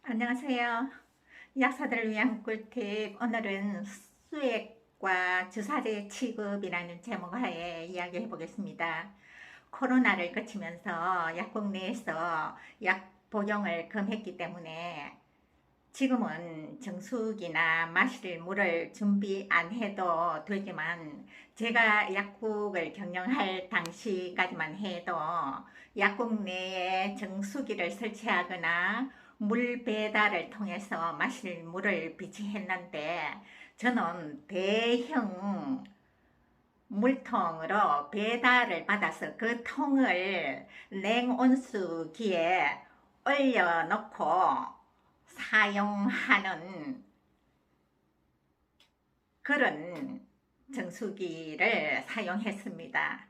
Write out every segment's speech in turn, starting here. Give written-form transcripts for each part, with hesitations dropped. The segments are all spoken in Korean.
안녕하세요. 약사들을 위한 꿀팁. 오늘은 수액과 주사제 취급이라는 제목 하에 이야기해 보겠습니다. 코로나를 거치면서 약국 내에서 약 복용을 금했기 때문에 지금은 정수기나 마실 물을 준비 안 해도 되지만 제가 약국을 경영할 당시까지만 해도 약국 내에 정수기를 설치하거나 물 배달을 통해서 마실 물을 비치했는데 저는 대형 물통으로 배달을 받아서 그 통을 냉온수기에 얼려놓고 사용하는 그런 정수기를 사용했습니다.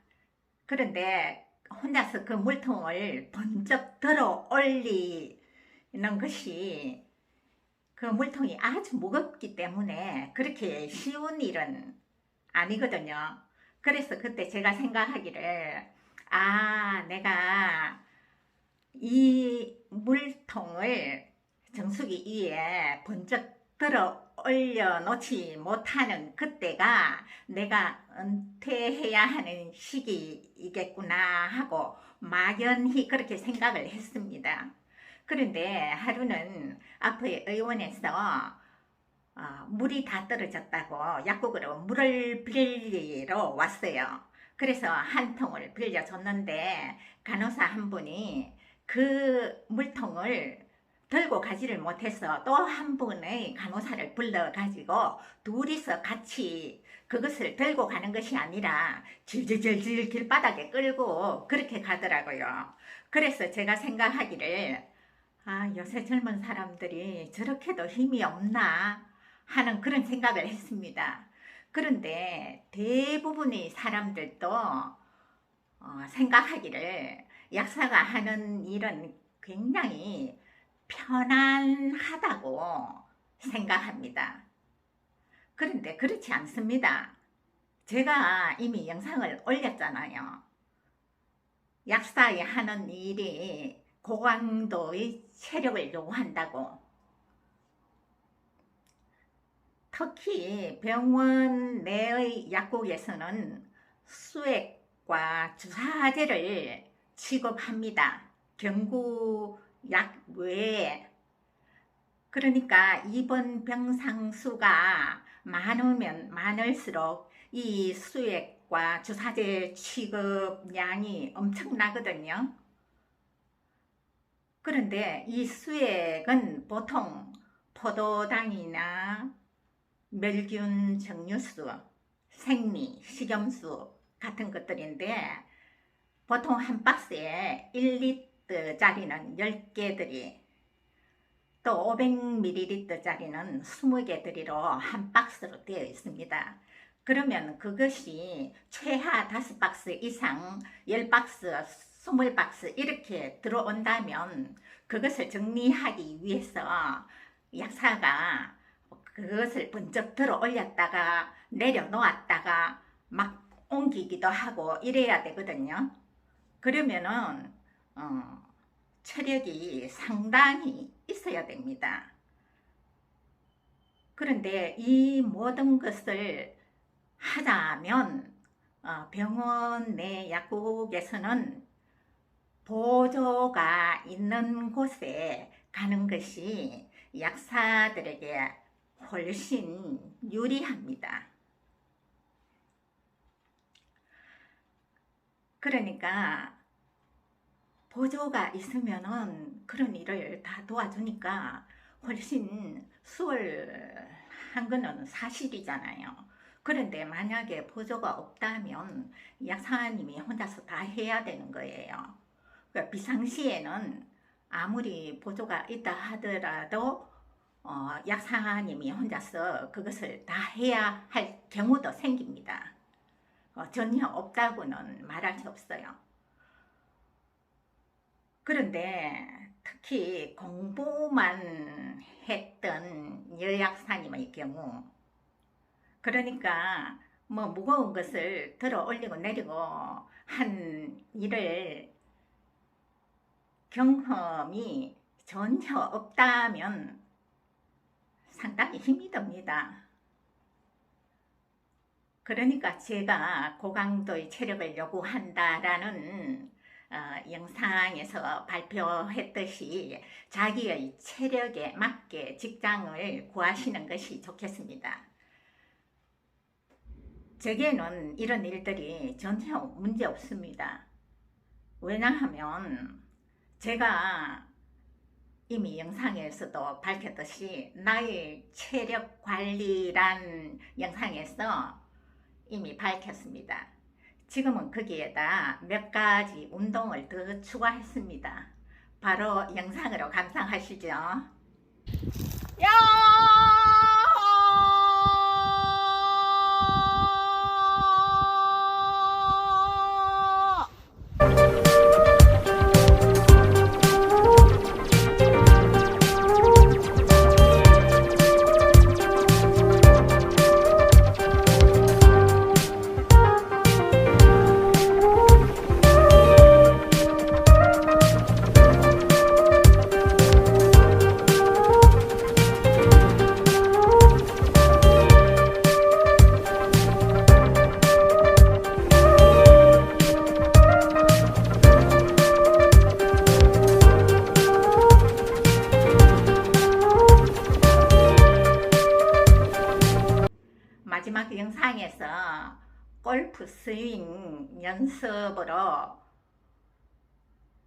그런데 혼자서 그 물통을 번쩍 들어 올리는 것이 그 물통이 아주 무겁기 때문에 그렇게 쉬운 일은 아니거든요. 그래서 그때 제가 생각하기를 내가 이 물통을 정수기 위에 번쩍 들어 올려놓지 못하는 그때가 내가 은퇴해야 하는 시기이겠구나 하고 막연히 그렇게 생각을 했습니다. 그런데 하루는 앞의 의원에서 물이 다 떨어졌다고 약국으로 물을 빌리러 왔어요. 그래서 한 통을 빌려줬는데 간호사 한 분이 그 물통을 들고 가지를 못해서 또 한 분의 간호사를 불러가지고 둘이서 같이 그것을 들고 가는 것이 아니라 질질질질 길바닥에 끌고 그렇게 가더라고요. 그래서 제가 생각하기를 요새 젊은 사람들이 저렇게도 힘이 없나 하는 그런 생각을 했습니다. 그런데 대부분의 사람들도 생각하기를 약사가 하는 일은 굉장히 편안하다고 생각합니다. 그런데 그렇지 않습니다. 제가 이미 영상을 올렸잖아요. 약사에 하는 일이 고강도의 체력을 요구한다고. 특히 병원 내의 약국에서는 수액과 주사제를 취급합니다. 경구약 외에. 그러니까 입원 병상 수가 많으면 많을수록 이 수액과 주사제 취급량이 엄청나거든요. 그런데 이 수액은 보통 포도당이나 멸균 정류수, 생리, 식염수 같은 것들인데 보통 한 박스에 1리터짜리는 10개들이 또 500ml짜리는 20개들이로 한 박스로 되어 있습니다. 그러면 그것이 최하 5박스 이상 10박스, 20박스 이렇게 들어온다면 그것을 정리하기 위해서 약사가 그것을 번쩍 들어 올렸다가 내려놓았다가 막 옮기기도 하고 이래야 되거든요. 그러면은 체력이 상당히 있어야 됩니다. 그런데 이 모든 것을 하자면 병원 내 약국에서는 보조가 있는 곳에 가는 것이 약사들에게 훨씬 유리합니다. 그러니까 보조가 있으면은 그런 일을 다 도와주니까 훨씬 수월한 거는 사실이잖아요. 그런데 만약에 보조가 없다면 약사님이 혼자서 다 해야 되는 거예요. 그러니까 비상시에는 아무리 보조가 있다 하더라도 약사님이 혼자서 그것을 다 해야 할 경우도 생깁니다. 전혀 없다고는 말할 수 없어요. 그런데 특히 공부만 했던 여약사님의 경우, 그러니까 뭐 무거운 것을 들어 올리고 내리고 한 일을 경험이 전혀 없다면 상당히 힘이 듭니다. 그러니까 제가 고강도의 체력을 요구한다라는 영상에서 발표했듯이 자기의 체력에 맞게 직장을 구하시는 것이 좋겠습니다. 제게는 이런 일들이 전혀 문제 없습니다. 왜냐하면 제가 이미 영상에서도 밝혔듯이 나의 체력 관리란 영상에서 이미 밝혔습니다. 지금은 거기에다 몇 가지 운동을 더 추가했습니다. 바로 영상으로 감상하시죠. 야! 마지막 영상에서 골프 스윙 연습으로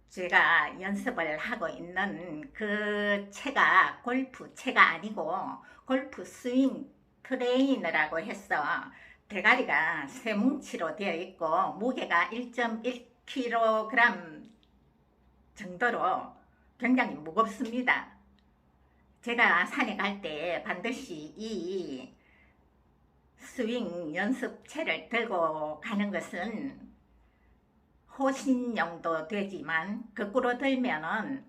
제가 연습을 하고 있는 그 채가 골프 채가 아니고 골프 스윙 트레이너라고 해서 대가리가 세 뭉치로 되어 있고 무게가 1.1kg 정도로 굉장히 무겁습니다. 제가 산에 갈 때 반드시 이 스윙 연습채를 들고 가는 것은 호신용도 되지만 거꾸로 들면은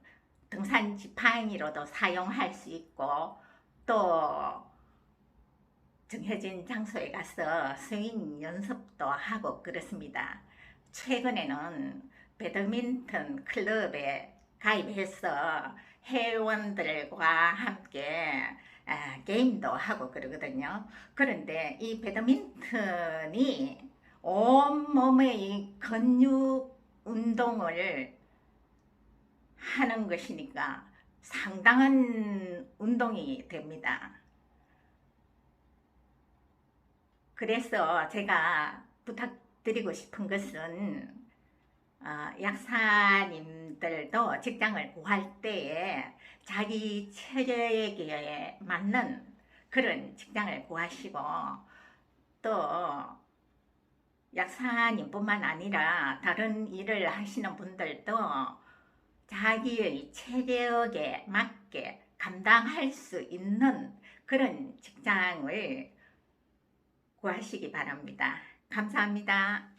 등산 지팡이로도 사용할 수 있고 또 정해진 장소에 가서 스윙 연습도 하고 그렇습니다. 최근에는 배드민턴 클럽에 가입해서 회원들과 함께 게임도 하고 그러거든요. 그런데 이 배드민턴이 온몸의 근육 운동을 하는 것이니까 상당한 운동이 됩니다. 그래서 제가 부탁드리고 싶은 것은 약사님들도 직장을 구할 때에 자기 체력에 맞는 그런 직장을 구하시고 또 약사님뿐만 아니라 다른 일을 하시는 분들도 자기의 체력에 맞게 감당할 수 있는 그런 직장을 구하시기 바랍니다. 감사합니다.